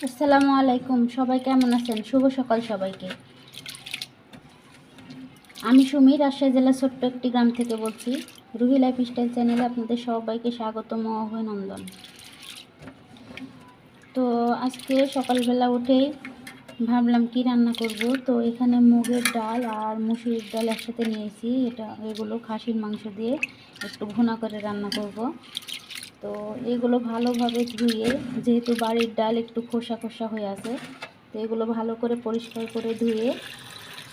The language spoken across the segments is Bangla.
আসসালামু আলাইকুম, সবাই কেমন আছেন? শুভ সকাল সবাইকে। আমি সুমি, রাজশাহী জেলার ছোট্ট একটি গ্রাম থেকে বলছি। রুহি লাইফস্টাইল চ্যানেলে আপনাদের সবাইকে স্বাগতম ও অভিনন্দন। তো আজকে সকালবেলা উঠেই ভাবলাম কি রান্না করব। তো এখানে মুগের ডাল আর মুসুরির ডাল একসাথে নিয়েছি। এগুলো খাসির মাংস দিয়ে একটু ভুনা করে রান্না করব। তো এগুলো ভালোভাবে ধুয়ে, যেহেতু বাড়ির ডাল একটু খোসা খোসা হয়ে আছে, তো এগুলো ভালো করে পরিষ্কার করে ধুয়ে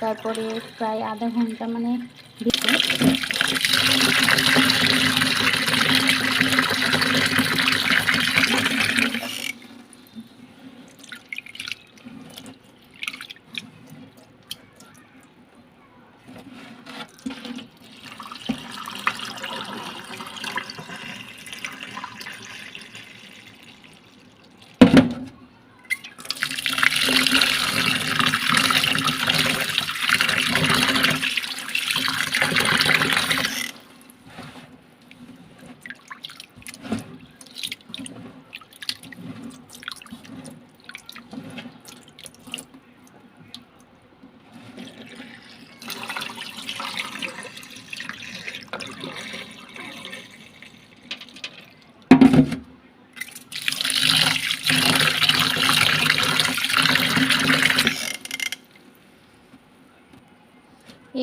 তারপরে প্রায় আধা ঘন্টা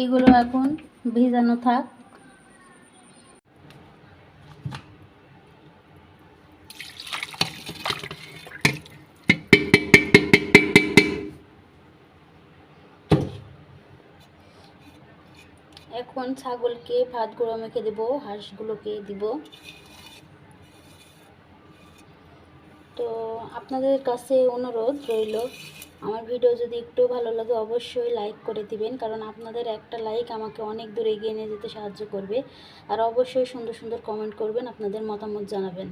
এইগুলো এখন ভেজানো থাক। এখন ছাগলকে ভাত গুঁড়ো মেখে দেবো, হাঁসগুলোকে দিব। তো আপনাদের কাছে অনুরোধ রইল, আমার ভিডিও যদি একটু ভালো লাগে অবশ্যই লাইক করে দিবেন, কারণ আপনাদের একটা লাইক আমাকে অনেক দূর এগিয়ে নিয়ে যেতে সাহায্য করবে। আর অবশ্যই সুন্দর সুন্দর কমেন্ট করবেন, আপনাদের মতামত জানাবেন।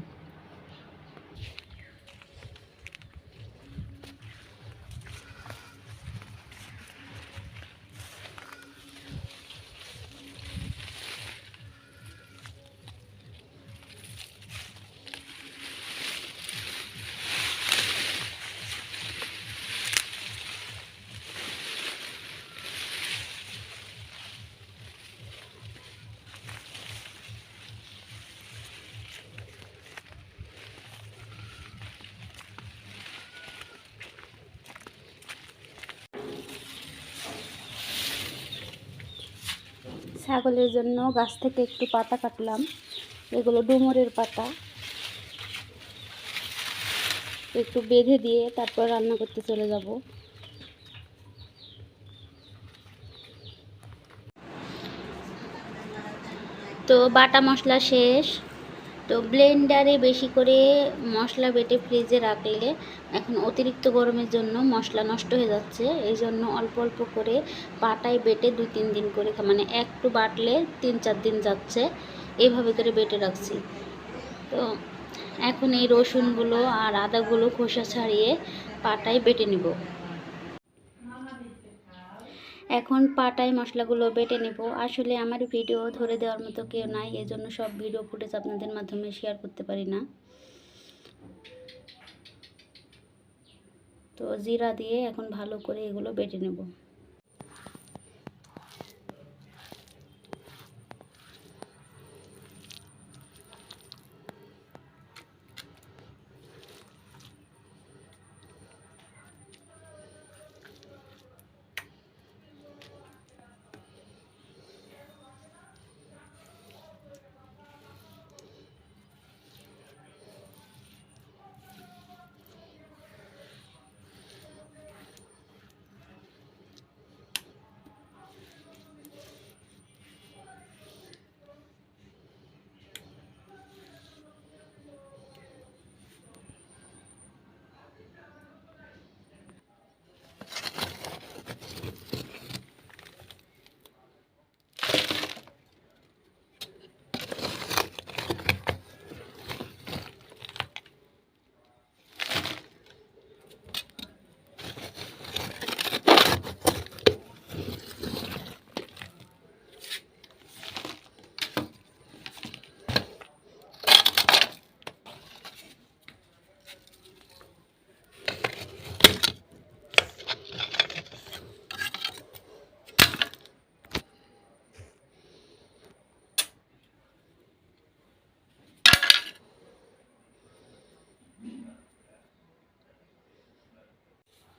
ছাগলের জন্য গাছ থেকে একটু পাতা কাটলাম, এগুলো ডুমুরের পাতা। একটু বেঁধে দিয়ে তারপর রান্না করতে চলে যাব। তো বাটা মশলা শেষ। তো ব্লেন্ডারে বেশি করে মশলা বেটে ফ্রিজে রাখলে এখন অতিরিক্ত গরমের জন্য মশলা নষ্ট হয়ে যাচ্ছে। এই জন্য অল্প অল্প করে পাটায় বেটে 2-3 দিন করে, মানে একটু বাটলে 3-4 দিন যাচ্ছে, এইভাবে করে বেটে রাখছি। তো এখন এই রসুনগুলো আর আদাগুলো খোসা ছাড়িয়ে পাটায় বেটে নিব। এখন পাটায় মশলাগুলো বেটে নেব। আসলে আমার ভিডিও ধরে দেওয়ার মতো কেউ নাই, এজন্য সব ভিডিও ফুটেজ আপনাদের মাধ্যমে শেয়ার করতে পারি না। তো জিরা দিয়ে এখন ভালো করে এগুলো বেটে নেব।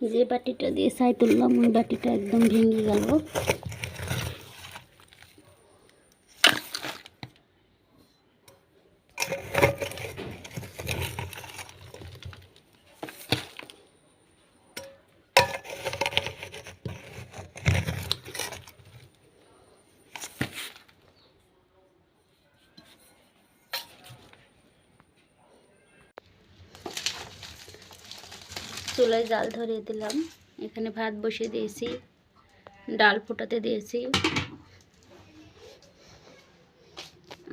যে বাটিটা দিয়ে ছাই তুললাম ওই বাটিটা একদম ভেঙে গেল। চুলায় জাল ধরিয়ে দিলাম, এখানে ভাত বসিয়ে দিয়েছি, ডাল ফোটাতে দিয়েছি।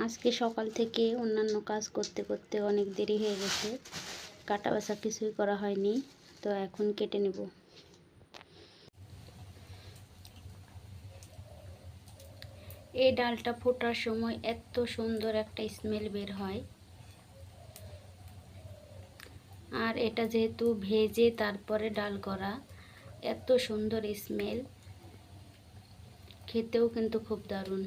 আজকে সকাল থেকে অন্যান্য কাজ করতে করতে অনেক দেরি হয়ে গেছে, কাটা বাছা কিছুই করা হয়নি, তো এখন কেটে নেব। এই ডালটা ফোটার সময় এত সুন্দর একটা স্মেল বের হয়, আর এটা যেহেতু ভেজে তারপরে ডাল করা, এত সুন্দর স্মেল, খেতেও কিন্তু খুব দারুণ।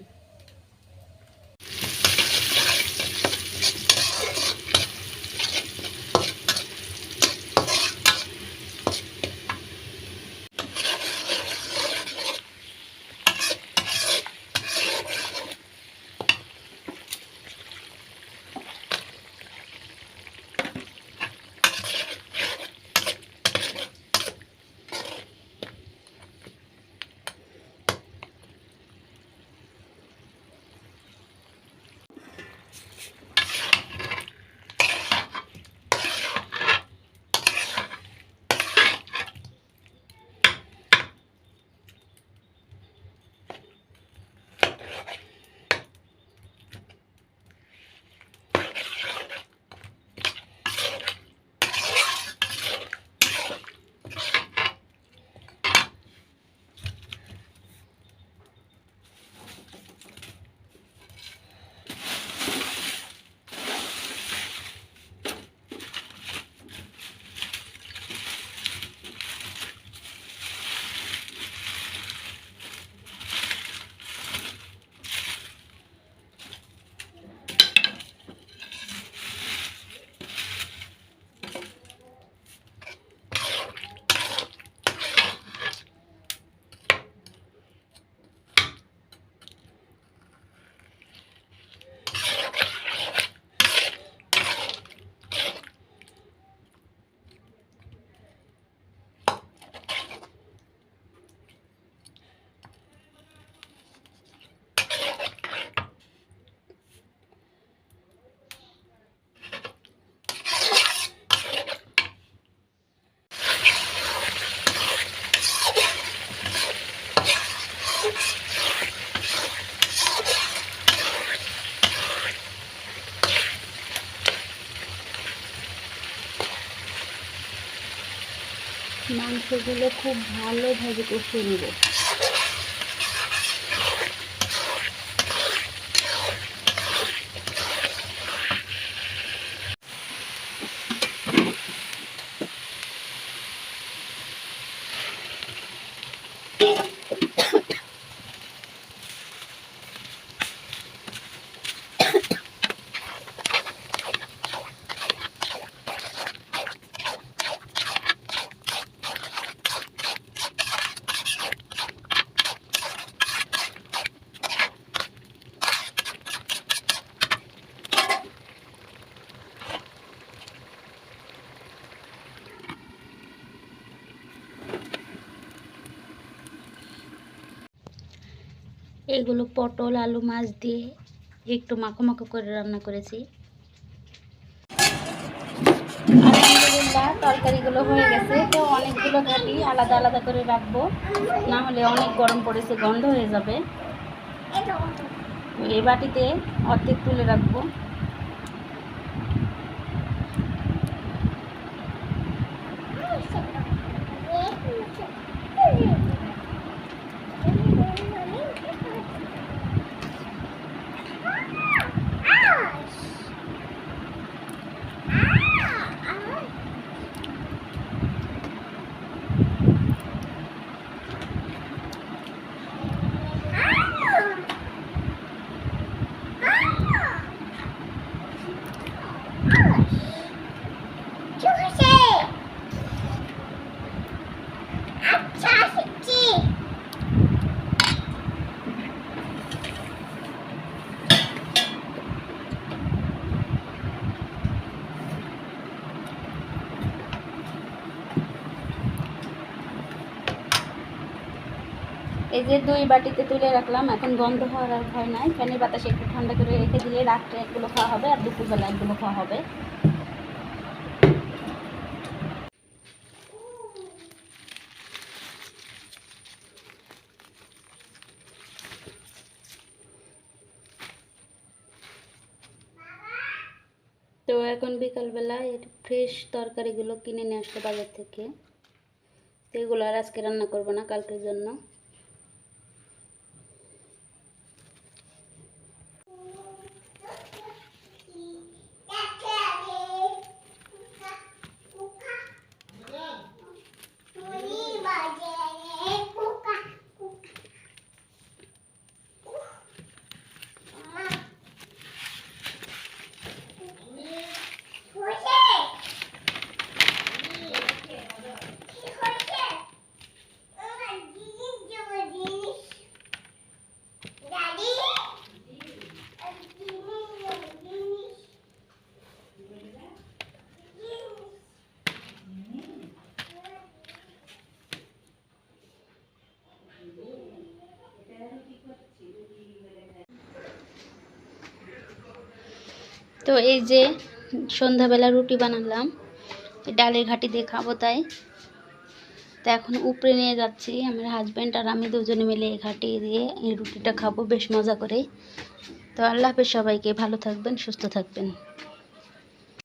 মাংসগুলো খুব ভালোভাবে কষিয়ে নেব। এগুলো পটল আলু মাছ দিয়ে একটু মাখো মাখো করে রান্না করেছি। আলহামদুলিল্লাহ তরকারিগুলো হয়ে গেছে, তো অনেকগুলো ঘাটি আলাদা আলাদা করে রাখবো, না হলে অনেক গরম পড়েছে, গন্ধ হয়ে যাবে। এই বাটিতে অর্ধেক তুলে রাখবো। এই যে 2 বাটিতে তুলে রাখলাম, এখন গন্ধ হওয়ার আর ভয় নাই। ফ্যানের বাতাসে একটু ঠান্ডা করে রেখে দিলে রাত্রে একগুলো খাওয়া হবে আর দুপুরবেলা একগুলো খাওয়া হবে। তো এখন বিকালবেলা ফ্রেশ তরকারিগুলো কিনে নিয়ে আসলো বাজার থেকে। তো এগুলো আর আজকে রান্না করবো না, কালকের জন্য। তো এই যে সন্ধ্যাবেলা রুটি বানালাম, ডালের ঘাটি দিয়ে খাবো তাই। তো এখন উপরে নিয়ে যাচ্ছি, আমার হাজব্যান্ড আর আমি দুজনে মিলে এই ঘাটি দিয়ে এই রুটিটা খাবো বেশ মজা করে। তো আল্লাহ হাফেজ সবাইকে, ভালো থাকবেন, সুস্থ থাকবেন।